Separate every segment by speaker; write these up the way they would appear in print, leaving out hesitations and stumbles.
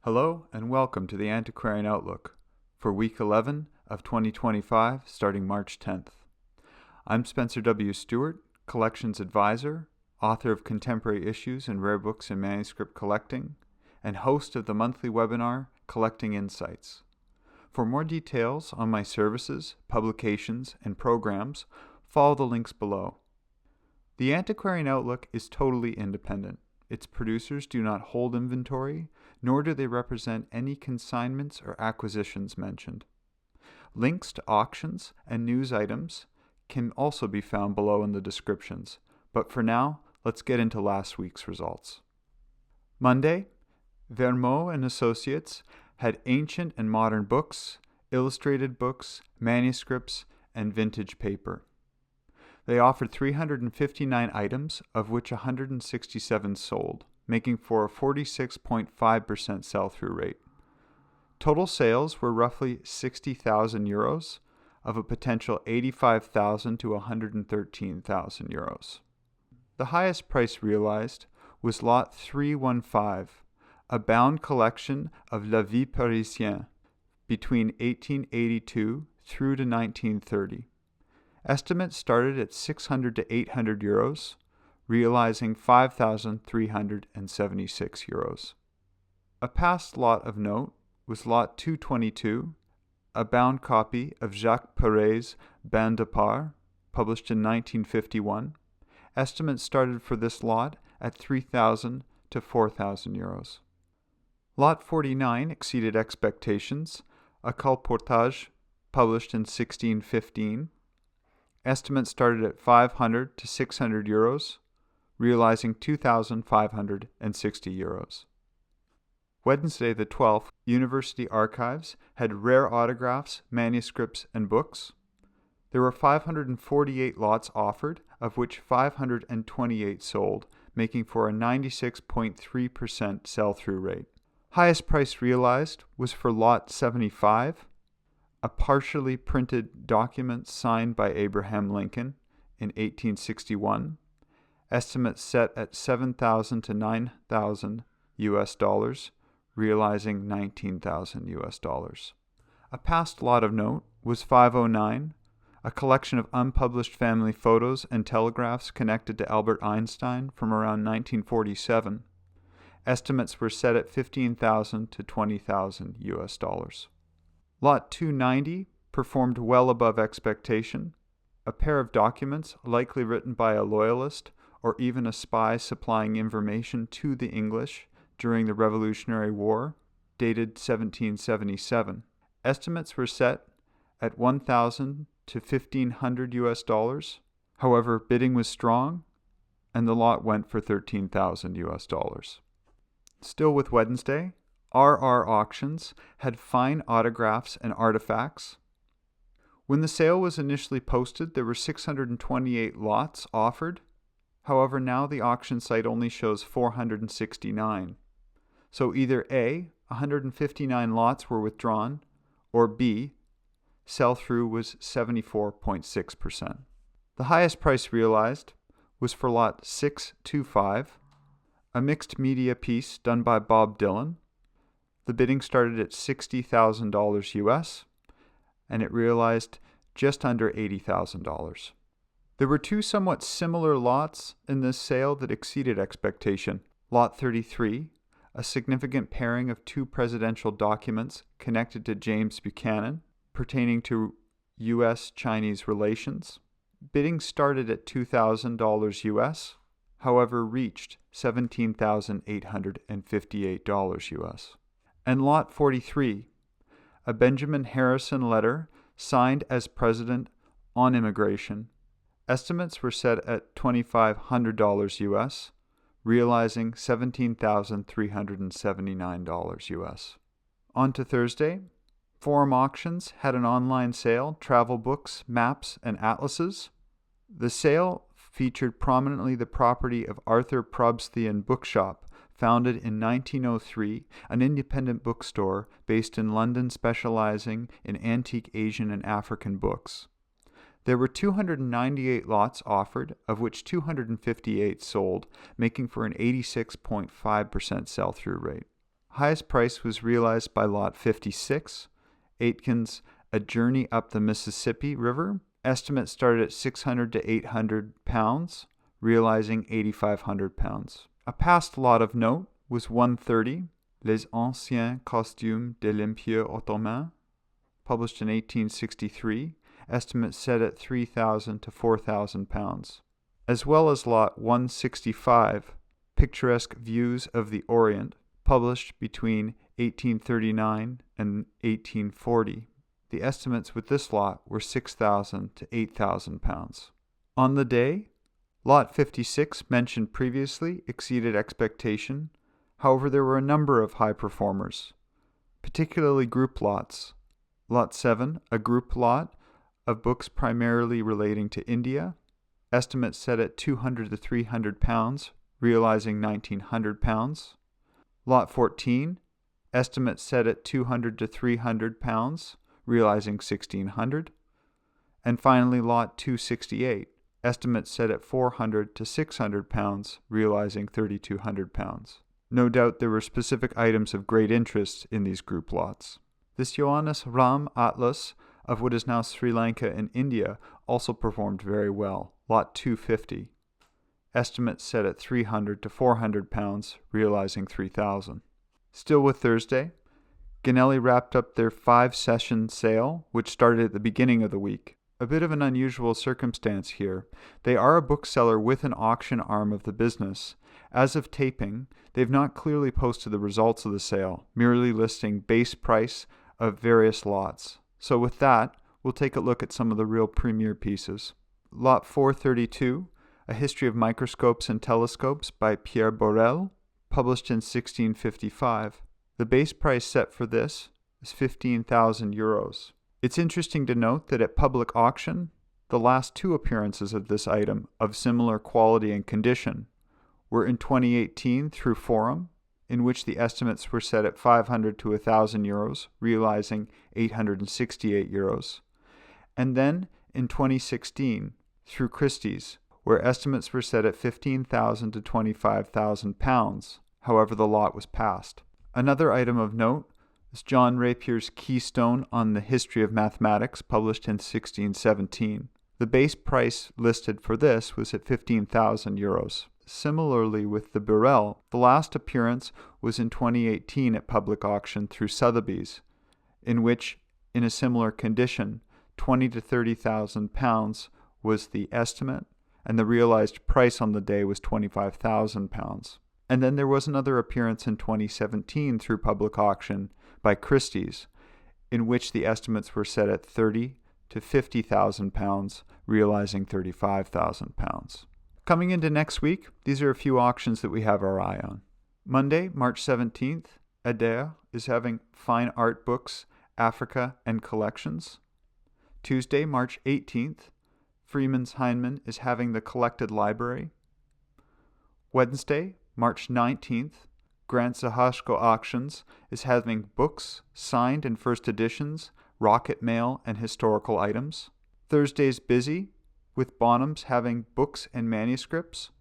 Speaker 1: Hello and welcome to the Antiquarian Outlook for week 11 of 2025 starting March 10th. I'm Spencer W. Stuart, Collections Advisor, author of Contemporary Issues in Rare Books and Manuscript Collecting, and host of the monthly webinar Collecting Insights. For more details on my services, publications, and programs, follow the links below. The Antiquarian Outlook is totally independent. Its producers do not hold inventory, nor do they represent any consignments or acquisitions mentioned. Links to auctions and news items can also be found below in the descriptions, but for now, let's get into last week's results. Monday, Vermot and Associates had ancient and modern books, illustrated books, manuscripts, and vintage paper. They offered 359 items, of which 167 sold, making for a 46.5% sell-through rate. Total sales were roughly 60,000 euros, of a potential 85,000 to 113,000 euros. The highest price realized was Lot 315, a bound collection of La Vie Parisienne between 1882 through to 1930. Estimates started at 600 to 800 euros, realizing 5,376 euros. A past lot of note was Lot 222, a bound copy of Jacques Perret's Bain de Part, published in 1951. Estimates started for this lot at 3,000 to 4,000 euros. Lot 49 exceeded expectations, a colportage published in 1615. Estimates started at 500 to 600 euros, realizing 2,560 euros. Wednesday the 12th, University Archives had rare autographs, manuscripts, and books. There were 548 lots offered, of which 528 sold, making for a 96.3% sell-through rate. Highest price realized was for Lot 75, a partially printed document signed by Abraham Lincoln in 1861, estimates set at 7,000 to 9,000 US dollars, realizing 19,000 US dollars. A past lot of note was 509, a collection of unpublished family photos and telegraphs connected to Albert Einstein from around 1947. Estimates were set at 15,000 to 20,000 US dollars. Lot 290 performed well above expectation. A pair of documents, likely written by a loyalist or even a spy supplying information to the English during the Revolutionary War, dated 1777. Estimates were set at 1,000 to 1,500 US dollars. However, bidding was strong, and the lot went for 13,000 US dollars. Still with Wednesday, RR Auctions had fine autographs and artifacts. When the sale was initially posted, there were 628 lots offered. However, now the auction site only shows 469. So either A, 159 lots were withdrawn, or B, sell-through was 74.6%. The highest price realized was for Lot 625, a mixed media piece done by Bob Dylan. The bidding started at $60,000 US, and it realized just under $80,000. There were two somewhat similar lots in this sale that exceeded expectation. Lot 33, a significant pairing of two presidential documents connected to James Buchanan, pertaining to U.S.-Chinese relations. Bidding started at $2,000 US, however reached $17,858 US. And Lot 43, a Benjamin Harrison letter signed as president on immigration. Estimates were set at $2,500 US, realizing $17,379 US. On to Thursday, Forum Auctions had an online sale, travel books, maps, and atlases. The sale featured prominently the property of Arthur Probsthean Bookshop, founded in 1903, an independent bookstore based in London specializing in antique Asian and African books. There were 298 lots offered, of which 258 sold, making for an 86.5% sell-through rate. Highest price was realized by lot 56, Aitken's A Journey Up the Mississippi River. Estimate started at £600 to £800, realizing £8,500. A past lot of note was 130, Les Anciens Costumes de l'Empire Ottoman, published in 1863, estimate set at £3,000 to £4,000, as well as lot 165, Picturesque Views of the Orient, published between 1839 and 1840. The estimates with this lot were £6,000 to £8,000. On the day, lot 56, mentioned previously, exceeded expectation. However, there were a number of high performers, particularly group lots. Lot 7, a group lot of books primarily relating to India, estimates set at £200 to £300, realizing £1,900. Lot 14, estimates set at £200 to £300, realizing £1,600. And finally, lot 268, estimates set at £400 to £600, realizing £3,200. No doubt there were specific items of great interest in these group lots. This Johannes Ram Atlas of what is now Sri Lanka and India also performed very well, lot 250. Estimates set at £300 to £400, realizing £3,000. Still with Thursday, Gonnelli wrapped up their 5-session sale, which started at the beginning of the week. A bit of an unusual circumstance here. They are a bookseller with an auction arm of the business. As of taping, they've not clearly posted the results of the sale, merely listing base price of various lots. So with that, we'll take a look at some of the real premier pieces. Lot 432, A History of Microscopes and Telescopes by Pierre Borel, published in 1655. The base price set for this is €15,000. It's interesting to note that at public auction, the last 2 appearances of this item of similar quality and condition were in 2018 through Forum, in which the estimates were set at €500 to €1,000, realizing €868, and then in 2016 through Christie's, where estimates were set at £15,000 to £25,000. However, the lot was passed. Another item of note is John Rapier's Keystone on the History of Mathematics, published in 1617. The base price listed for this was at €15,000. Similarly with the Burrell, the last appearance was in 2018 at public auction through Sotheby's, in which, in a similar condition, £20,000 to £30,000 was the estimate, and the realized price on the day was £25,000. And then there was another appearance in 2017 through public auction by Christie's, in which the estimates were set at £30,000 to £50,000, realizing £35,000. Coming into next week, these are a few auctions that we have our eye on. Monday, March 17th, Ader is having Fine Art Books, Africa and Collections. Tuesday, March 18th, Freeman's Hindman is having the Collected Library. Wednesday, March 19th, Grant Zahajko Auctions is having books, signed and first editions, rocket mail, and historical items. Thursday's busy, with Bonhams having books and manuscripts,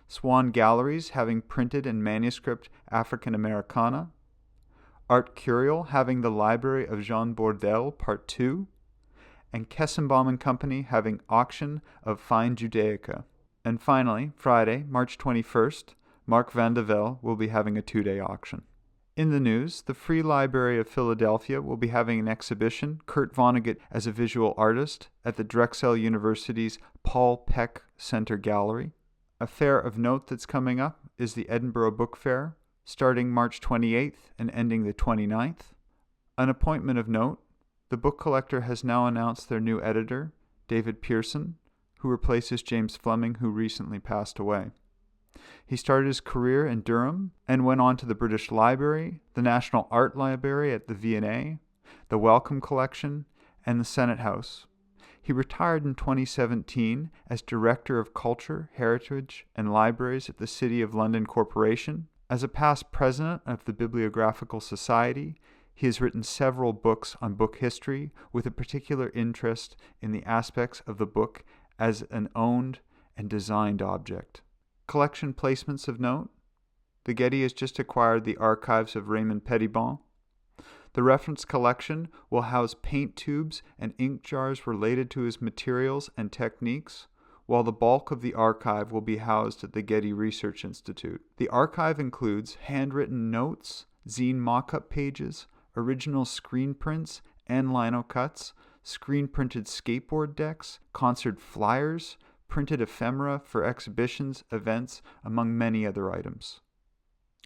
Speaker 1: Swann Galleries having printed and manuscript African Americana, Artcurial having the Library of Jean Bourdelle Part 2, and Kessenbaum & Company having auction of fine Judaica. And finally, Friday, March 21st, Marc van de Velde will be having a 2-day auction. In the news, the Free Library of Philadelphia will be having an exhibition, Kurt Vonnegut as a visual artist, at the Drexel University's Paul Peck Center Gallery. A fair of note that's coming up is the Edinburgh Book Fair, starting March 28th and ending the 29th. An appointment of note, the book collector has now announced their new editor, David Pearson, who replaces James Fleming, who recently passed away. He started his career in Durham and went on to the British Library, the National Art Library at the V&A, the Wellcome Collection, and the Senate House. He retired in 2017 as Director of Culture, Heritage, and Libraries at the City of London Corporation. As a past president of the Bibliographical Society, he has written several books on book history with a particular interest in the aspects of the book as an owned and designed object. Collection placements of note: The Getty has just acquired the archives of Raymond Pettibon. The reference collection will house paint tubes and ink jars related to his materials and techniques, while the bulk of the archive will be housed at the Getty Research Institute. The archive includes handwritten notes, zine mock-up pages, original screen prints and lino cuts, screen-printed skateboard decks, concert flyers, printed ephemera for exhibitions, events, among many other items.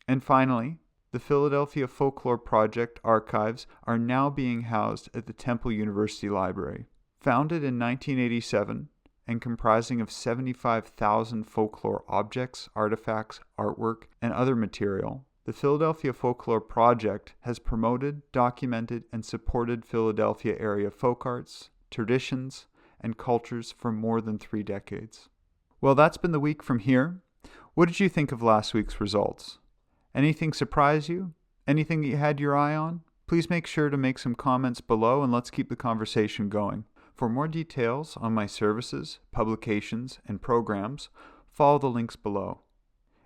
Speaker 1: And finally, the Philadelphia Folklore Project archives are now being housed at the Temple University Library. Founded in 1987 and comprising of 75,000 folklore objects, artifacts, artwork, and other material, the Philadelphia Folklore Project has promoted, documented, and supported Philadelphia area folk arts, traditions, and cultures for more than 3 decades. Well, that's been the week from here. What did you think of last week's results? Anything surprise you? Anything that you had your eye on? Please make sure to make some comments below and let's keep the conversation going. For more details on my services, publications, and programs, follow the links below.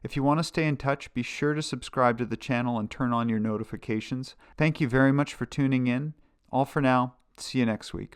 Speaker 1: If you want to stay in touch, be sure to subscribe to the channel and turn on your notifications. Thank you very much for tuning in. All for now. See you next week.